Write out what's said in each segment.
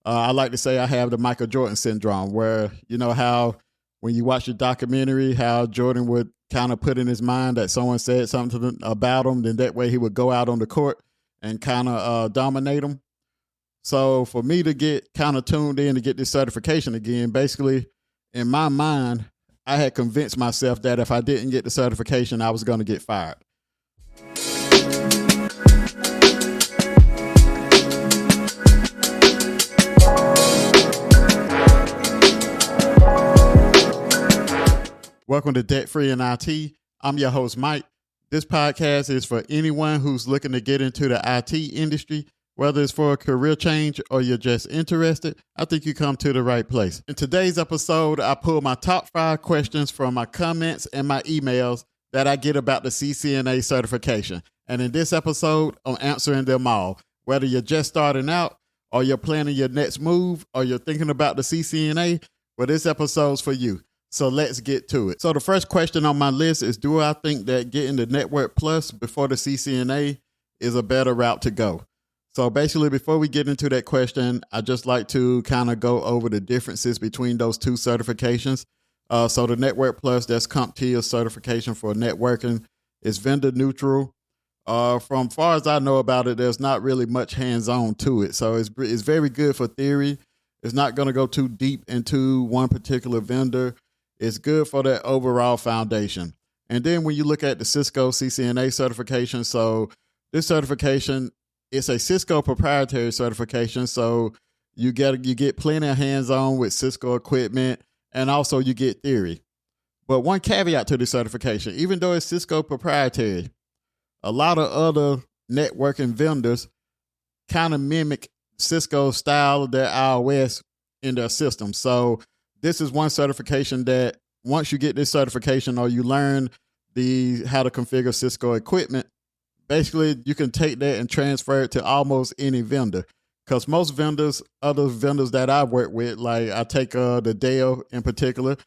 I like to say I have the Michael Jordan syndrome, where you know how when you watch the documentary, how Jordan would kind of put in his mind that someone said something to them about him, then that way he would go out on the court and kind of dominate them. So for me to get kind of tuned in to get this certification again, basically in my mind, I had convinced myself that if I didn't get the certification, I was going to get fired. Welcome to Debt Free in IT. I'm your host, Mike. This podcast is for anyone who's looking to get into the IT industry, whether it's for a career change or you're just interested. I think you come to the right place. In today's episode, I pull my top 5 questions from my comments and my emails that I get about the CCNA certification. And in this episode, I'm answering them all. Whether you're just starting out or you're planning your next move or you're thinking about the CCNA, well, this episode's for you. So let's get to it. So the first question on my list is, do I think that getting the Network Plus before the CCNA is a better route to go? So basically, before we get into that question, I just like to kind of go over the differences between those two certifications. So the Network Plus, that's CompTIA certification for networking, is vendor neutral. From far as I know about it, there's not really much hands-on to it. So it's very good for theory. It's not going to go too deep into one particular vendor. It's good for that overall foundation. And then when you look at the Cisco CCNA certification, so this certification, it's a Cisco proprietary certification. So you get plenty of hands-on with Cisco equipment, and also you get theory. But one caveat to this certification, even though it's Cisco proprietary, a lot of other networking vendors kind of mimic Cisco style of their iOS in their system. So this is one certification that once you get this certification or you learn how to configure Cisco equipment, basically you can take that and transfer it to almost any vendor. Because most vendors, other vendors that I've worked with, like I take the Dell in particular,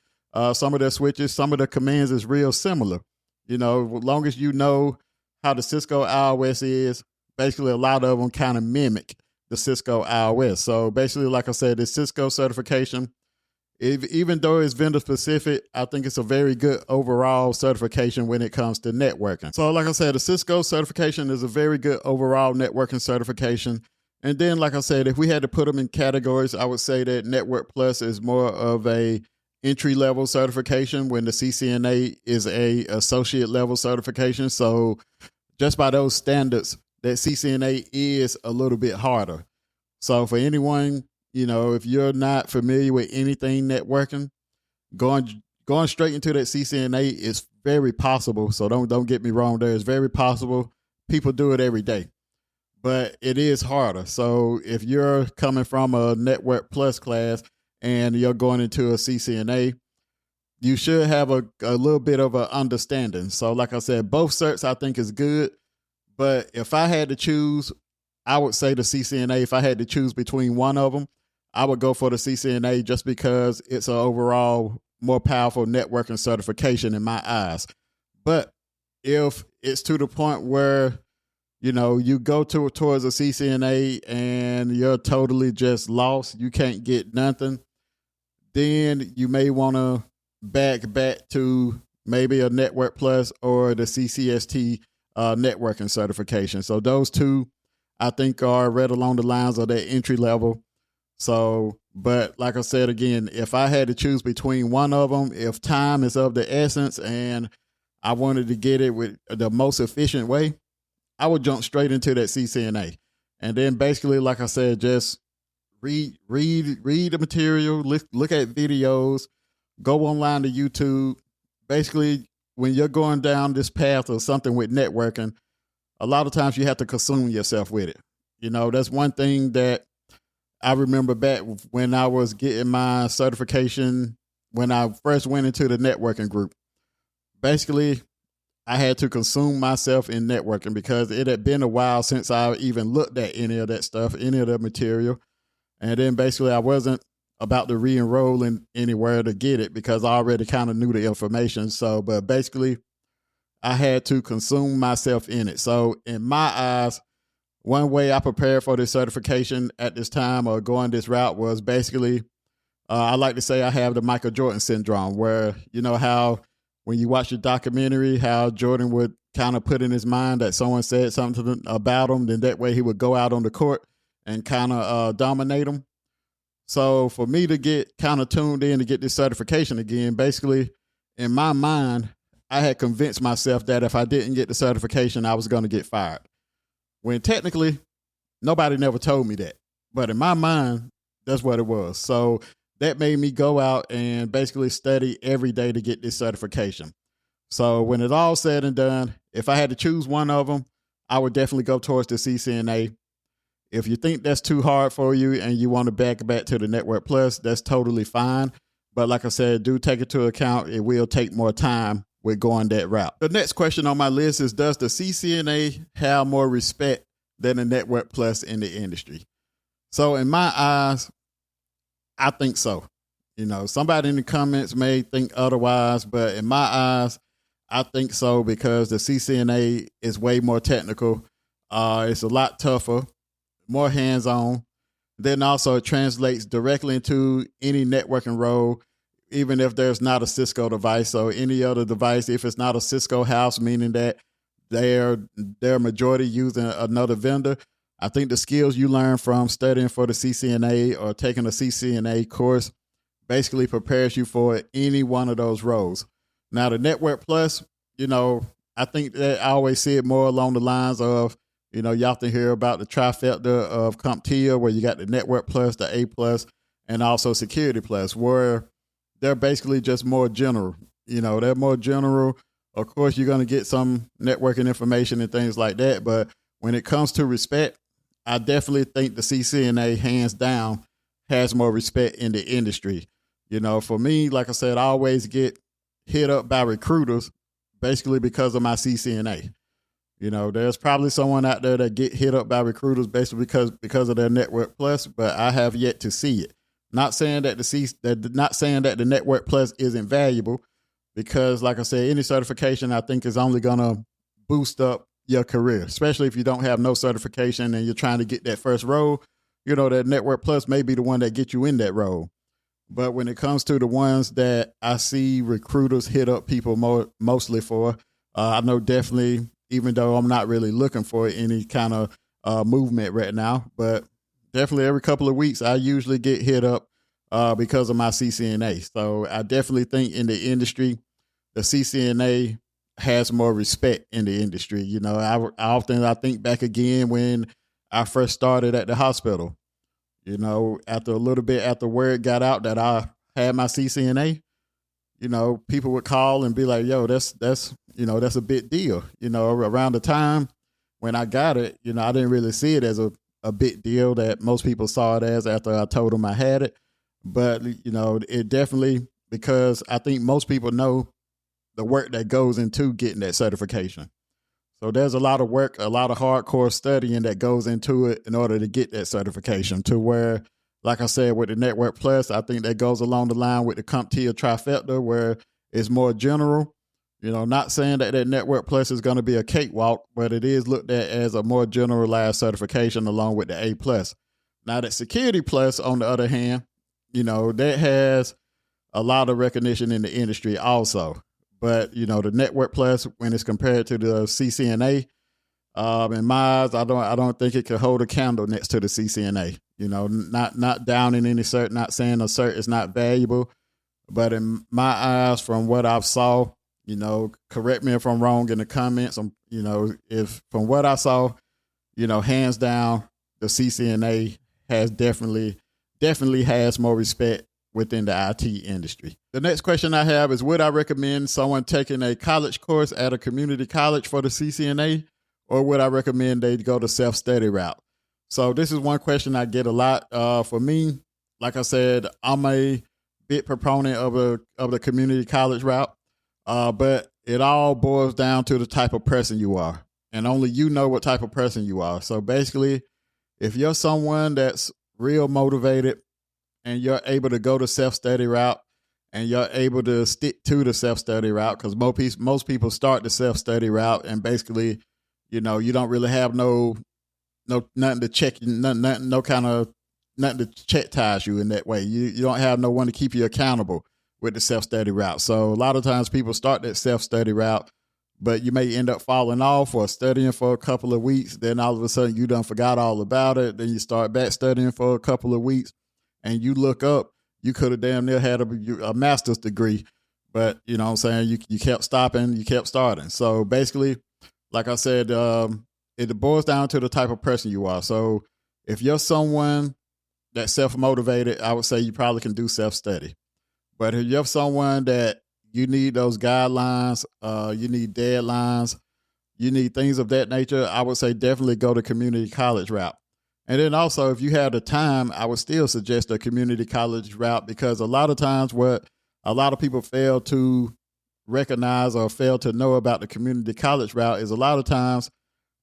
some of their switches, some of the commands is real similar. You know, as long as you know how the Cisco iOS is, basically a lot of them kind of mimic the Cisco iOS. So basically, like I said, the Cisco certification, even though it's vendor specific, I think it's a very good overall certification when it comes to networking. So like I said, the Cisco certification is a very good overall networking certification. And then, like I said, if we had to put them in categories, I would say that Network Plus is more of a entry-level certification when the CCNA is a associate level certification. So just by those standards, that CCNA is a little bit harder. So for anyone, you know, if you're not familiar with anything networking, going straight into that CCNA is very possible. So don't get me wrong there. It's very possible. People do it every day. But it is harder. So if you're coming from a Network Plus class and you're going into a CCNA, you should have a little bit of an understanding. So like I said, both certs I think is good. But if I had to choose, I would say the CCNA. If I had to choose between one of them, I would go for the CCNA just because it's an overall more powerful networking certification in my eyes. But if it's to the point where, you know, you go towards a CCNA and you're totally just lost, you can't get nothing, then you may want to back to maybe a Network Plus or the CCST networking certification. So those two, I think, are right along the lines of that entry level. So, but like I said, again, if I had to choose between one of them, if time is of the essence and I wanted to get it with the most efficient way, I would jump straight into that CCNA. And then basically, like I said, just read the material, look at videos, go online to YouTube. Basically, when you're going down this path of something with networking, a lot of times you have to consume yourself with it. You know, that's one thing that I remember back when I was getting my certification, when I first went into the networking group. Basically, I had to consume myself in networking because it had been a while since I even looked at any of that stuff, any of the material. And then basically I wasn't about to re-enroll in anywhere to get it because I already kind of knew the information. So, but basically I had to consume myself in it. So in my eyes, one way I prepared for this certification at this time or going this route was basically, I like to say I have the Michael Jordan syndrome, where you know how when you watch the documentary, how Jordan would kind of put in his mind that someone said something about him, then that way he would go out on the court and kind of dominate them. So for me to get kind of tuned in to get this certification again, basically in my mind, I had convinced myself that if I didn't get the certification, I was going to get fired. When technically, nobody never told me that. But in my mind, that's what it was. So that made me go out and basically study every day to get this certification. So when it's all said and done, if I had to choose one of them, I would definitely go towards the CCNA. If you think that's too hard for you and you want to back to the Network Plus, that's totally fine. But like I said, do take into account it will take more time with going that route. The next question on my list is, does the CCNA have more respect than the Network Plus in the industry? So in my eyes, I think so. You know, somebody in the comments may think otherwise, but in my eyes, I think so, because the CCNA is way more technical. It's a lot tougher, more hands-on. Then also it translates directly into any networking role, even if there's not a Cisco device or any other device. If it's not a Cisco house, meaning that they're majority using another vendor, I think the skills you learn from studying for the CCNA or taking a CCNA course basically prepares you for any one of those roles. Now, the Network Plus, you know, I think that I always see it more along the lines of, you know, you often hear about the trifecta of CompTIA, where you got the Network Plus, the A Plus, and also Security Plus, where they're basically just more general. You know, they're more general. Of course, you're going to get some networking information and things like that. But when it comes to respect, I definitely think the CCNA, hands down, has more respect in the industry. You know, for me, like I said, I always get hit up by recruiters basically because of my CCNA. You know, there's probably someone out there that get hit up by recruiters basically because of their Network Plus, but I have yet to see it. Not saying that the Network Plus isn't valuable, because like I said, any certification I think is only going to boost up your career, especially if you don't have no certification and you're trying to get that first role. You know, that Network Plus may be the one that gets you in that role. But when it comes to the ones that I see recruiters hit up people mostly for, I know definitely, even though I'm not really looking for any kind of movement right now, but definitely every couple of weeks I usually get hit up because of my CCNA. So I definitely think in the industry, the CCNA has more respect in the industry. You know, I think back again when I first started at the hospital. You know, after word got out that I had my CCNA, you know, people would call and be like, yo, that's a big deal. You know, around the time when I got it, you know, I didn't really see it as a big deal that most people saw it as after I told them I had it. But, you know, it definitely, because I think most people know the work that goes into getting that certification. So there's a lot of work, a lot of hardcore studying that goes into it in order to get that certification, to where, like I said, with the Network Plus, I think that goes along the line with the CompTIA trifecta, where it's more general. You know, not saying that Network Plus is going to be a cakewalk, but it is looked at as a more generalized certification along with the A Plus. Now, that Security Plus, on the other hand, you know, that has a lot of recognition in the industry also. But, you know, the Network Plus, when it's compared to the CCNA, in my eyes, I don't think it could hold a candle next to the CCNA. You know, not down in any cert, not saying a cert is not valuable, but in my eyes, from what I've saw, you know, correct me if I'm wrong in the comments. You know, if from what I saw, you know, hands down, the CCNA has definitely has more respect within the IT industry. The next question I have is, would I recommend someone taking a college course at a community college for the CCNA, or would I recommend they go the self-study route? So this is one question I get a lot. For me, like I said, I'm a big proponent of the community college route, but it all boils down to the type of person you are, and only you know what type of person you are. So basically, if you're someone that's real motivated and you're able to go the self-study route, and you're able to stick to the self-study route, because most people start the self-study route and basically, you know, you don't really have no nothing to check you, nothing, no kind of nothing to check ties you in that way. You don't have no one to keep you accountable with the self-study route. So a lot of times people start that self-study route, but you may end up falling off or studying for a couple of weeks. Then all of a sudden you done forgot all about it. Then you start back studying for a couple of weeks and you look up, you could have damn near had a master's degree, but you know what I'm saying? You kept stopping, you kept starting. So basically, like I said, it boils down to the type of person you are. So if you're someone that's self-motivated, I would say you probably can do self-study. But if you're someone that you need those guidelines, you need deadlines, you need things of that nature, I would say definitely go the community college route. And then also, if you have the time, I would still suggest a community college route, because a lot of times what a lot of people fail to recognize or fail to know about the community college route is a lot of times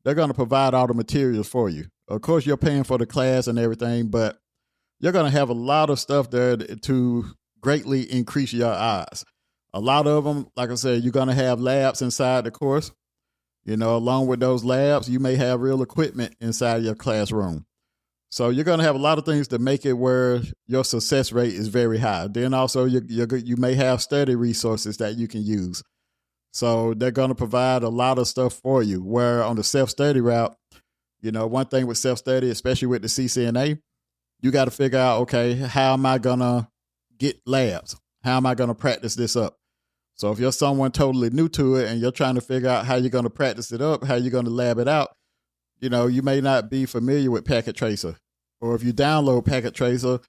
they're going to provide all the materials for you. Of course, you're paying for the class and everything, but you're going to have a lot of stuff there to greatly increase your odds. A lot of them, like I said, you're going to have labs inside the course. You know, along with those labs, you may have real equipment inside your classroom. So you're going to have a lot of things to make it where your success rate is very high. Then also you may have study resources that you can use. So they're going to provide a lot of stuff for you, where on the self-study route, you know, one thing with self-study, especially with the CCNA, you got to figure out, okay, how am I going to get labs? How am I going to practice this up? So if you're someone totally new to it and you're trying to figure out how you're going to practice it up, how you're going to lab it out, you know, you may not be familiar with Packet Tracer. Or if you download Packet Tracer,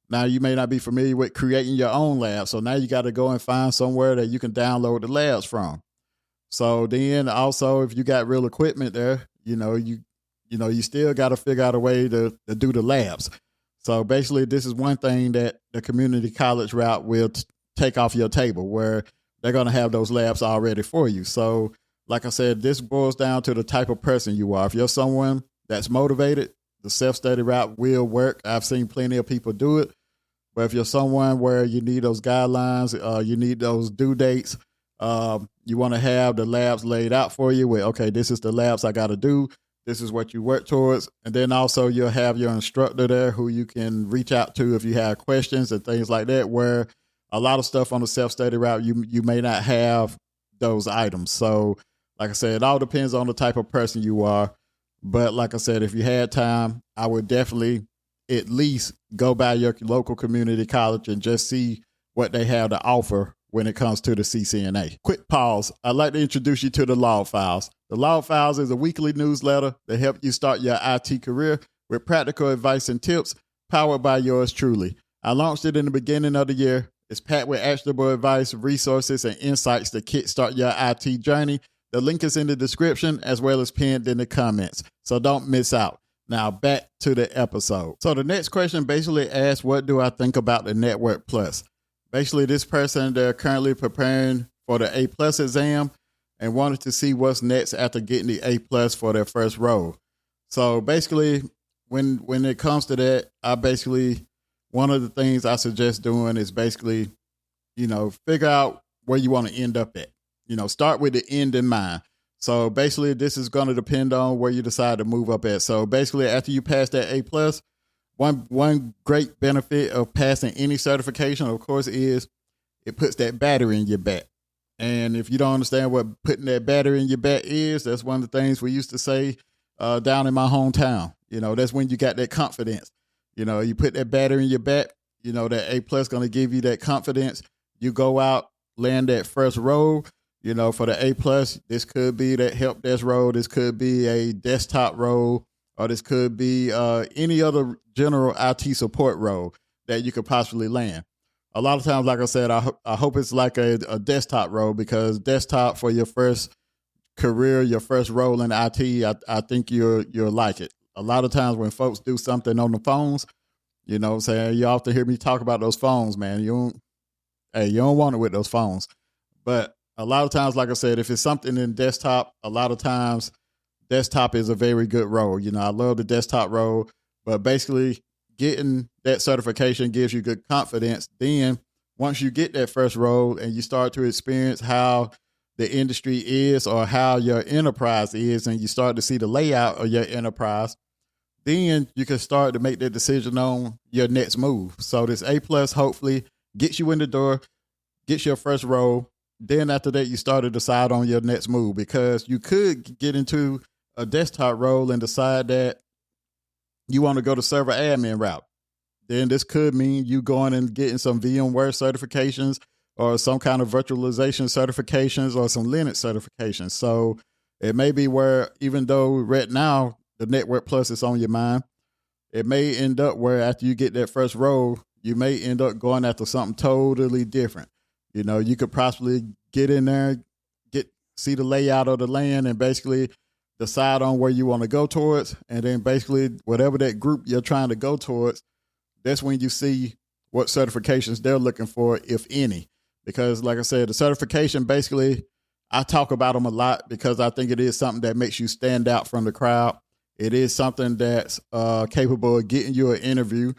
now you may not be familiar with creating your own lab. So now you got to go and find somewhere that you can download the labs from. So then also, if you got real equipment there, you still got to figure out a way to do the labs. So basically, this is one thing that the community college route will take off your table, where they're going to have those labs already for you. So like I said, this boils down to the type of person you are. If you're someone that's motivated, the self-study route will work. I've seen plenty of people do it. But if you're someone where you need those guidelines, you need those due dates, you want to have the labs laid out for you with, okay, this is the labs I got to do. This is what you work towards. And then also you'll have your instructor there who you can reach out to if you have questions and things like that, where a lot of stuff on the self-study route, you may not have those items. So like I said, it all depends on the type of person you are. But like I said, if you had time, I would definitely at least go by your local community college and just see what they have to offer when it comes to the CCNA. Quick pause. I'd like to introduce you to the Log Files. The Log Files is a weekly newsletter that helps you start your IT career with practical advice and tips, powered by yours truly. I launched it in the beginning of the year. It's packed with actionable advice, resources, and insights to kickstart your IT journey. The link is in the description as well as pinned in the comments, so don't miss out. Now back to the episode. So the next question basically asks, what do I think about the Network Plus? Basically, this person, they're currently preparing for the A+ exam and wanted to see what's next after getting the A+ for their first role. So basically, when it comes to that, one of the things I suggest doing is basically, figure out where you want to end up at. Start with the end in mind. So basically, this is going to depend on where you decide to move up at. So basically, after you pass that A+, one great benefit of passing any certification, of course, is it puts that battery in your back. And if you don't understand what putting that battery in your back is, that's one of the things we used to say down in my hometown. That's when you got that confidence. You put that battery in your back, that A+ going to give you that confidence. You go out, land that first role. For the A+, this could be that help desk role. This could be a desktop role, or this could be any other general IT support role that you could possibly land. A lot of times, like I said, I hope it's like a desktop role, because desktop for your first career, your first role in IT, I think you'll like it. A lot of times when folks do something on the phones, you often hear me talk about those phones, man. You don't want it with those phones. But a lot of times, like I said, if it's something in desktop, a lot of times desktop is a very good role. I love the desktop role, but basically getting that certification gives you good confidence. Then once you get that first role and you start to experience how the industry is or how your enterprise is, and you start to see the layout of your enterprise, then you can start to make that decision on your next move. So this A plus hopefully gets you in the door, gets your first role. Then after that, you start to decide on your next move, because you could get into a desktop role and decide that you want to go the server admin route. Then this could mean you going and getting some VMware certifications or some kind of virtualization certifications or some Linux certifications. So it may be where, even though right now the Network Plus is on your mind, it may end up where after you get that first role, you may end up going after something totally different. You know, you could possibly get in there, see the layout of the land, and basically decide on where you want to go towards. And then basically whatever that group you're trying to go towards, that's when you see what certifications they're looking for, if any. Because like I said, the certification, basically, I talk about them a lot because I think it is something that makes you stand out from the crowd. It is something that's capable of getting you an interview.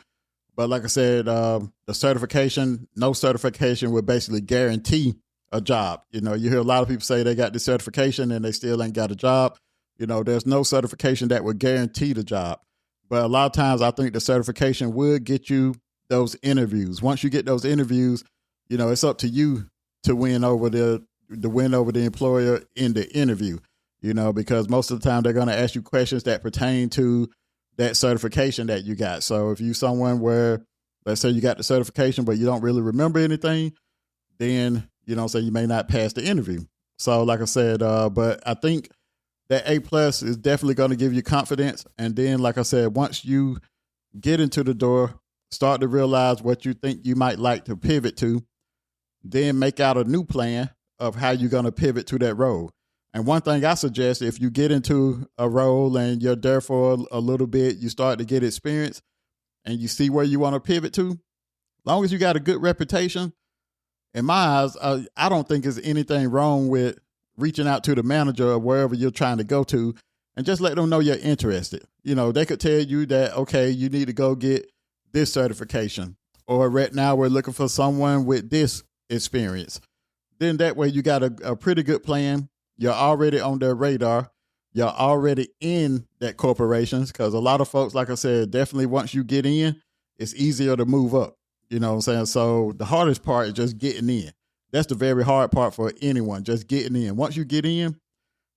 But like I said, the certification, no certification would basically guarantee a job. You know, you hear a lot of people say they got the certification and they still ain't got a job. You know, there's no certification that would guarantee the job. But a lot of times I think the certification would get you those interviews. Once you get those interviews, you know, it's up to you to win over the employer in the interview, you know, because most of the time they're going to ask you questions that pertain to that certification that you got. So if you someone where, let's say you got the certification, but you don't really remember anything, then, you know, so you may not pass the interview. So like I said, but I think that A plus is definitely going to give you confidence. And then, like I said, once you get into the door, start to realize what you think you might like to pivot to, then make out a new plan of how you're going to pivot to that role. And one thing I suggest, if you get into a role and you're there for a little bit, you start to get experience and you see where you want to pivot to, as long as you got a good reputation, in my eyes, I don't think there's anything wrong with reaching out to the manager or wherever you're trying to go to and just let them know you're interested. You know, they could tell you that, okay, you need to go get this certification, or right now we're looking for someone with this experience. Then that way you got a pretty good plan. You're already on their radar. You're already in that corporations, because a lot of folks, like I said, definitely once you get in, it's easier to move up. You know what I'm saying? So the hardest part is just getting in. That's the very hard part for anyone, just getting in. Once you get in,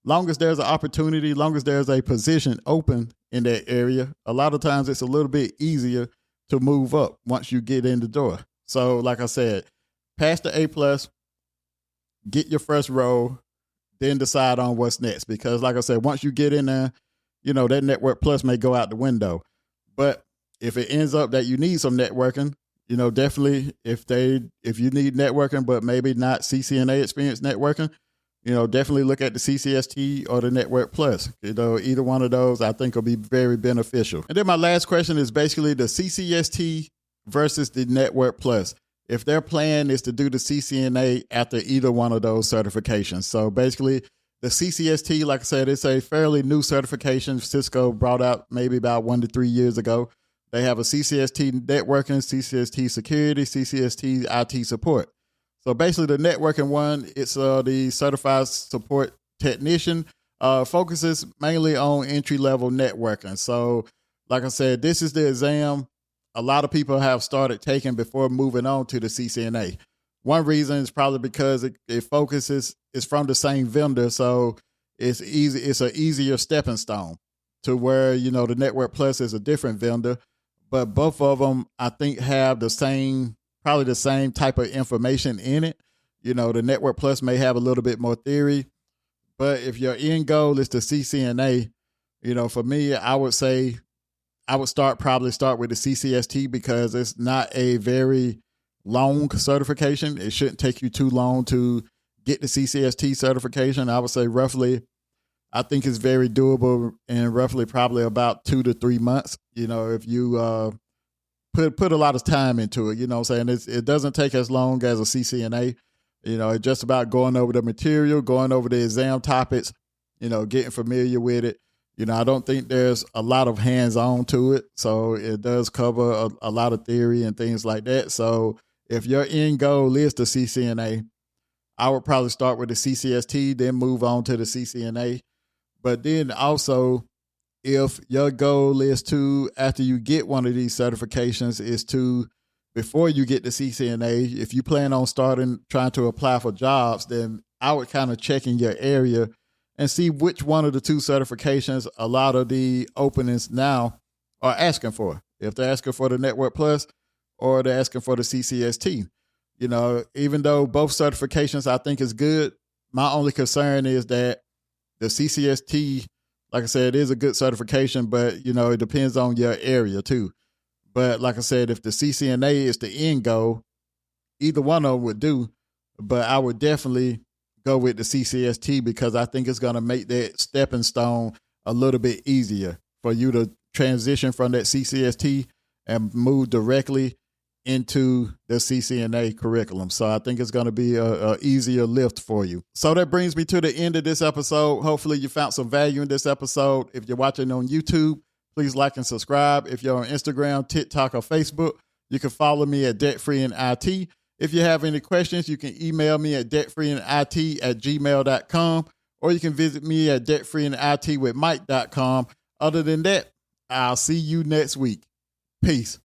long as there's an opportunity, long as there's a position open in that area, a lot of times it's a little bit easier to move up once you get in the door. So like I said, pass the A plus, get your first role, then decide on what's next. Because like I said, once you get in there, you know, that Network Plus may go out the window. But if it ends up that you need some networking, you know, definitely if you need networking, but maybe not CCNA experience networking, you know, definitely look at the CCST or the Network Plus. You know, either one of those I think will be very beneficial. And then my last question is basically the CCST versus the Network Plus. If their plan is to do the CCNA after either one of those certifications. So basically the CCST, like I said, it's a fairly new certification. Cisco brought out maybe about 1 to 3 years ago. They have a CCST networking, CCST security, CCST IT support. So basically the networking one, it's the certified support technician, focuses mainly on entry-level networking. So like I said, this is the exam a lot of people have started taking before moving on to the CCNA. One reason is probably because it focuses, it's from the same vendor, so it's easy. It's an easier stepping stone to where, you know, the Network Plus is a different vendor, but both of them I think have probably the same type of information in it. You know, the Network Plus may have a little bit more theory, but if your end goal is the CCNA, you know, for me, I would say I would probably start with the CCST because it's not a very long certification. It shouldn't take you too long to get the CCST certification. I would say roughly, I think it's very doable in roughly probably about 2 to 3 months. You know, if you put a lot of time into it, you know what I'm saying? It doesn't take as long as a CCNA. You know, it's just about going over the material, going over the exam topics, you know, getting familiar with it. You know, I don't think there's a lot of hands-on to it, so it does cover a lot of theory and things like that. So if your end goal is the CCNA, I would probably start with the CCST, then move on to the CCNA. But then also, if your goal is to, after you get one of these certifications, is to, before you get the CCNA, if you plan on trying to apply for jobs, then I would kind of check in your area and see which one of the two certifications a lot of the openings now are asking for. If they're asking for the Network Plus or they're asking for the CCST. You know, even though both certifications I think is good, my only concern is that the CCST, like I said, is a good certification, but, you know, it depends on your area too. But like I said, if the CCNA is the end goal, either one of them would do. But I would definitely go with the CCST because I think it's going to make that stepping stone a little bit easier for you to transition from that CCST and move directly into the CCNA curriculum. So I think it's going to be a easier lift for you. So that brings me to the end of this episode. Hopefully you found some value in this episode. If you're watching on YouTube, please like and subscribe. If you're on Instagram, TikTok, or Facebook, you can follow me at DebtFreeinIT. If you have any questions, you can email me at debtfreeinit@gmail.com, or you can visit me at debtfreeinitwithmike.com. Other than that, I'll see you next week. Peace.